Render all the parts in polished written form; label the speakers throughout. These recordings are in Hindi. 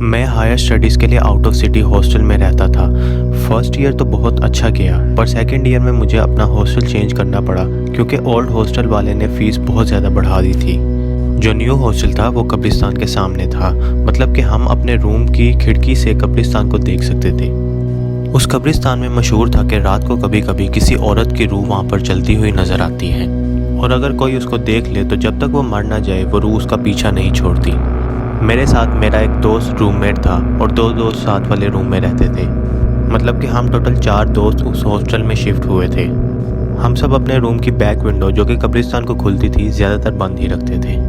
Speaker 1: मैं हायर स्टडीज़ के लिए आउट ऑफ सिटी हॉस्टल में रहता था। फर्स्ट ईयर तो बहुत अच्छा गया, पर सेकंड ईयर में मुझे अपना हॉस्टल चेंज करना पड़ा क्योंकि ओल्ड हॉस्टल वाले ने फ़ीस बहुत ज़्यादा बढ़ा दी थी। जो न्यू हॉस्टल था वो कब्रिस्तान के सामने था, मतलब कि हम अपने रूम की खिड़की से कब्रिस्तान को देख सकते थे। उस कब्रिस्तान में मशहूर था कि रात को कभी कभी किसी औरत की रूह वहाँ पर चलती हुई नज़र आती है, और अगर कोई उसको देख ले तो जब तक वो मर ना जाए वो रूह उसका पीछा नहीं छोड़ती। मेरे साथ मेरा एक दोस्त रूममेट था और दो दोस्त साथ वाले रूम में रहते थे, मतलब कि हम टोटल 4 दोस्त उस हॉस्टल में शिफ्ट हुए थे। हम सब अपने रूम की बैक विंडो जो कि कब्रिस्तान को खुलती थी ज़्यादातर बंद ही रखते थे।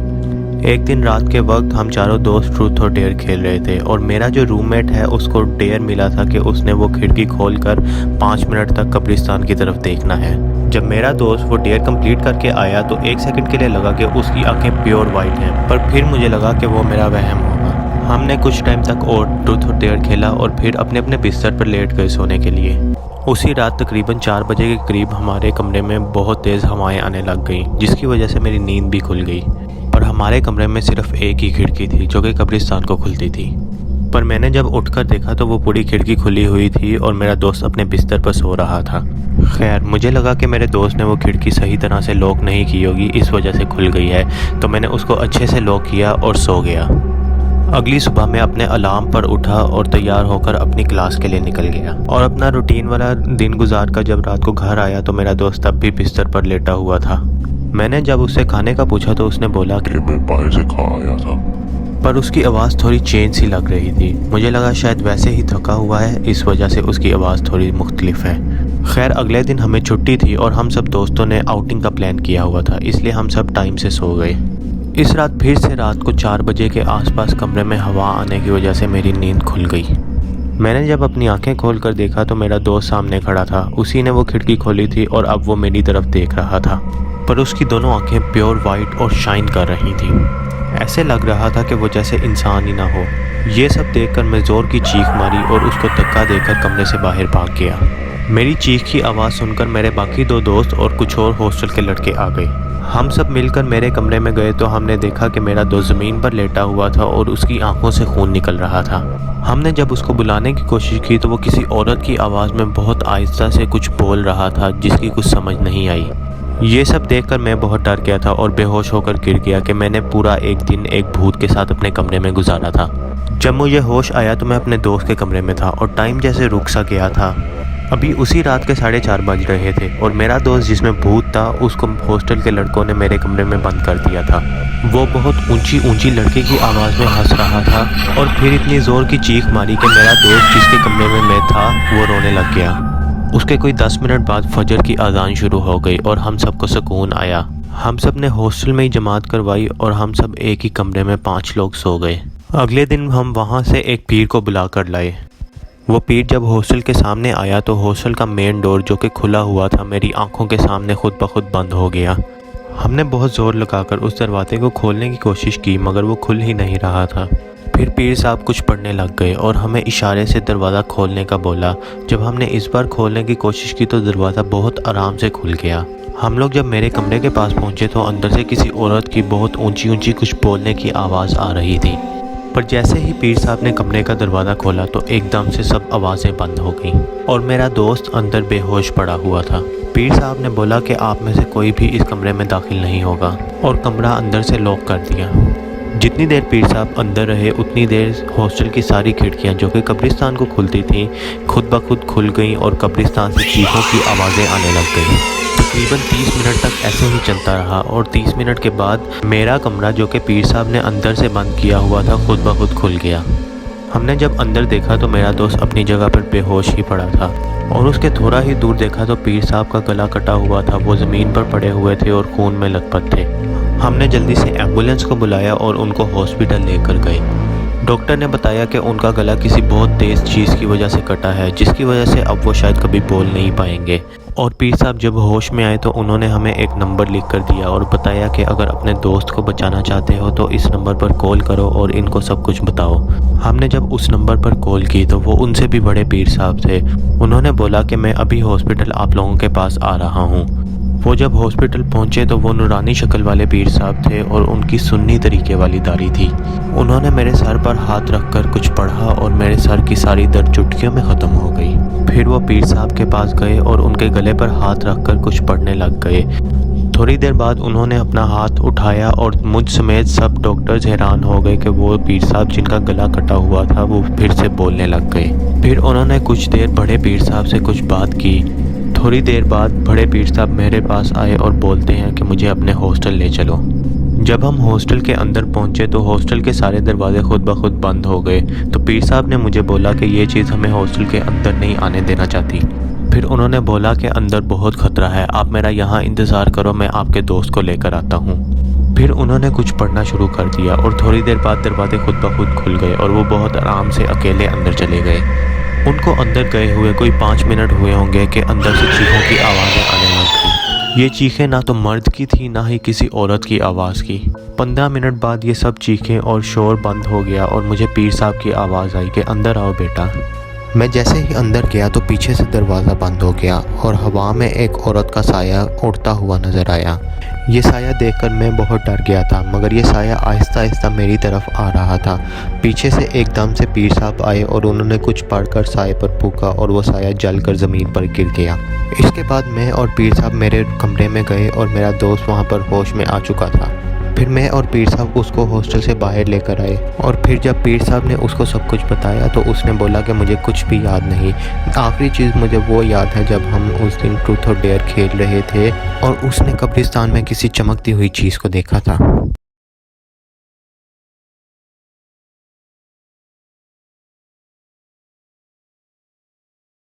Speaker 1: एक दिन रात के वक्त हम चारों दोस्त ट्रूथ और डेयर खेल रहे थे और मेरा जो रूममेट है उसको डेयर मिला था कि उसने वो खिड़की खोलकर 5 मिनट तक कब्रिस्तान की तरफ देखना है। जब मेरा दोस्त वो डेयर कंप्लीट करके आया तो 1 सेकंड के लिए लगा कि उसकी आंखें प्योर वाइट हैं, पर फिर मुझे लगा कि वो मेरा वहम होगा। हमने कुछ टाइम तक और ट्रूथ और डेयर खेला और फिर अपने अपने बिस्तर पर लेट गए सोने के लिए। उसी रात तकरीबन 4 बजे के करीब हमारे कमरे में बहुत तेज़ हवाएं आने लग गई, जिसकी वजह से मेरी नींद भी खुल गई। और हमारे कमरे में सिर्फ एक ही खिड़की थी जो कि कब्रिस्तान को खुलती थी, पर मैंने जब उठकर देखा तो वो पूरी खिड़की खुली हुई थी और मेरा दोस्त अपने बिस्तर पर सो रहा था। खैर, मुझे लगा कि मेरे दोस्त ने वो खिड़की सही तरह से लॉक नहीं की होगी, इस वजह से खुल गई है, तो मैंने उसको अच्छे से लॉक किया और सो गया। अगली सुबह मैं अपने अलार्म पर उठा और तैयार होकर अपनी क्लास के लिए निकल गया और अपना रूटीन वाला दिन गुजार कर जब रात को घर आया तो मेरा दोस्त अब भी बिस्तर पर लेटा हुआ था। मैंने जब उससे खाने का पूछा तो उसने बोला कि
Speaker 2: मैं बाहर से खा आया था,
Speaker 1: पर उसकी आवाज़ थोड़ी चेंज सी लग रही थी। मुझे लगा शायद वैसे ही थका हुआ है, इस वजह से उसकी आवाज़ थोड़ी मुख्तलिफ है। खैर, अगले दिन हमें छुट्टी थी और हम सब दोस्तों ने आउटिंग का प्लान किया हुआ था, इसलिए हम सब टाइम से सो गए। इस रात फिर से रात को 4 बजे के आसपास कमरे में हवा आने की वजह से मेरी नींद खुल गई। मैंने जब अपनी आंखें खोलकर देखा तो मेरा दोस्त सामने खड़ा था। उसी ने वो खिड़की खोली थी और अब वो मेरी तरफ देख रहा था, पर उसकी दोनों आंखें प्योर वाइट और शाइन कर रही थी। ऐसे लग रहा था कि वो जैसे इंसान ही ना हो। ये सब देखकर मैं ज़ोर की चीख मारी और उसको धक्का देकर कमरे से बाहर भाग गया। मेरी चीख की आवाज़ सुनकर मेरे बाकी 2 दोस्त और कुछ और हॉस्टल के लड़के आ गए। हम सब मिलकर मेरे कमरे में गए तो हमने देखा कि मेरा दोस्त ज़मीन पर लेटा हुआ था और उसकी आंखों से खून निकल रहा था। हमने जब उसको बुलाने की कोशिश की तो वो किसी औरत की आवाज़ में बहुत आहिस्ता से कुछ बोल रहा था जिसकी कुछ समझ नहीं आई। ये सब देखकर मैं बहुत डर गया था और बेहोश होकर गिर गया कि मैंने पूरा एक दिन एक भूत के साथ अपने कमरे में गुजारा था। जब मुझे होश आया तो मैं अपने दोस्त के कमरे में था और टाइम जैसे रुक सा गया था। अभी उसी रात के 4:30 बज रहे थे और मेरा दोस्त जिसमें भूत था उसको हॉस्टल के लड़कों ने मेरे कमरे में बंद कर दिया था। वो बहुत ऊंची ऊंची लड़के की आवाज़ में हंस रहा था और फिर इतनी ज़ोर की चीख मारी कि मेरा दोस्त जिसके कमरे में मैं था वो रोने लग गया। उसके कोई 10 मिनट बाद फजर की अजान शुरू हो गई और हम सबको सुकून आया। हम सब ने हॉस्टल में ही जमात करवाई और हम सब एक ही कमरे में 5 लोग सो गए। अगले दिन हम वहाँ से एक पीर को बुला कर लाए। वो पीर जब हॉस्टल के सामने आया तो हॉस्टल का मेन डोर जो कि खुला हुआ था मेरी आंखों के सामने खुद ब खुद बंद हो गया। हमने बहुत ज़ोर लगाकर उस दरवाजे को खोलने की कोशिश की मगर वो खुल ही नहीं रहा था। फिर पीर साहब कुछ पढ़ने लग गए और हमें इशारे से दरवाज़ा खोलने का बोला। जब हमने इस बार खोलने की कोशिश की तो दरवाज़ा बहुत आराम से खुल गया। हम लोग जब मेरे कमरे के पास पहुँचे तो अंदर से किसी औरत की बहुत ऊंची ऊंची कुछ बोलने की आवाज़ आ रही थी, पर जैसे ही पीर साहब ने कमरे का दरवाज़ा खोला तो एकदम से सब आवाज़ें बंद हो गईं और मेरा दोस्त अंदर बेहोश पड़ा हुआ था। पीर साहब ने बोला कि आप में से कोई भी इस कमरे में दाखिल नहीं होगा और कमरा अंदर से लॉक कर दिया। जितनी देर पीर साहब अंदर रहे उतनी देर हॉस्टल की सारी खिड़कियां जो कि कब्रिस्तान को खुलती थीं खुद ब खुद खुल गईं और कब्रिस्तान से चीखों की आवाज़ें आने लग गईं। तकरीबन 30 मिनट तक ऐसे ही चलता रहा और 30 मिनट के बाद मेरा कमरा जो कि पीर साहब ने अंदर से बंद किया हुआ था खुद ब खुद खुल गया। हमने जब अंदर देखा तो मेरा दोस्त अपनी जगह पर बेहोश ही पड़ा था और उसके थोड़ा ही दूर देखा तो पीर साहब का गला कटा हुआ था। वो ज़मीन पर पड़े हुए थे और खून में लथपथ थे। हमने जल्दी से एम्बुलेंस को बुलाया और उनको हॉस्पिटल लेकर गए। डॉक्टर ने बताया कि उनका गला किसी बहुत तेज़ चीज़ की वजह से कटा है जिसकी वजह से अब वो शायद कभी बोल नहीं पाएंगे। और पीर साहब जब होश में आए तो उन्होंने हमें एक नंबर लिख कर दिया और बताया कि अगर अपने दोस्त को बचाना चाहते हो तो इस नंबर पर कॉल करो और इनको सब कुछ बताओ। हमने जब उस नंबर पर कॉल की तो वो उनसे भी बड़े पीर साहब थे। उन्होंने बोला कि मैं अभी हॉस्पिटल आप लोगों के पास आ रहा हूँ। वो जब हॉस्पिटल पहुंचे तो वो नूरानी शक्ल वाले पीर साहब थे और उनकी सुन्नी तरीके वाली दाढ़ी थी। उन्होंने मेरे सर पर हाथ रखकर कुछ पढ़ा और मेरे सर की सारी दर्द चुटकियों में ख़त्म हो गई। फिर वो पीर साहब के पास गए और उनके गले पर हाथ रखकर कुछ पढ़ने लग गए। थोड़ी देर बाद उन्होंने अपना हाथ उठाया और मुझ समेत सब डॉक्टर्स हैरान हो गए कि वो पीर साहब जिनका गला कटा हुआ था वो फिर से बोलने लग गए। फिर उन्होंने कुछ देर बड़े पीर साहब से कुछ बात की। थोड़ी देर बाद बड़े पीर साहब मेरे पास आए और बोलते हैं कि मुझे अपने हॉस्टल ले चलो। जब हम हॉस्टल के अंदर पहुंचे तो हॉस्टल के सारे दरवाजे खुद ब खुद बंद हो गए। तो पीर साहब ने मुझे बोला कि ये चीज़ हमें हॉस्टल के अंदर नहीं आने देना चाहती। फिर उन्होंने बोला कि अंदर बहुत ख़तरा है, आप मेरा यहाँ इंतज़ार करो, मैं आपके दोस्त को लेकर आता हूँ। फिर उन्होंने कुछ पढ़ना शुरू कर दिया और थोड़ी देर बाद दरवाजे खुद ब खुद खुल गए और वो बहुत आराम से अकेले अंदर चले गए। उनको अंदर गए हुए कोई 5 मिनट हुए होंगे कि अंदर से चीखों की आवाज़ें आने लग गई। ये चीखें ना तो मर्द की थी ना ही किसी औरत की आवाज़ की। 15 मिनट बाद ये सब चीखें और शोर बंद हो गया और मुझे पीर साहब की आवाज़ आई कि अंदर आओ बेटा। मैं जैसे ही अंदर गया तो पीछे से दरवाज़ा बंद हो गया और हवा में एक औरत का साया उड़ता हुआ नज़र आया। ये साया देखकर मैं बहुत डर गया था, मगर ये साया आहिस्ता आहिस्ता मेरी तरफ आ रहा था। पीछे से एकदम से पीर साहब आए और उन्होंने कुछ पढ़कर साए पर फूंका और वो साया जलकर ज़मीन पर गिर गया। इसके बाद मैं और पीर साहब मेरे कमरे में गए और मेरा दोस्त वहाँ पर होश में आ चुका था। फिर मैं और पीर साहब उसको हॉस्टल से बाहर लेकर आए और फिर जब पीर साहब ने उसको सब कुछ बताया तो उसने बोला कि मुझे कुछ भी याद नहीं। आखिरी चीज़ मुझे वो याद है जब हम उस दिन ट्रूथ और डेयर खेल रहे थे और उसने कब्रिस्तान में किसी चमकती हुई चीज़ को देखा था।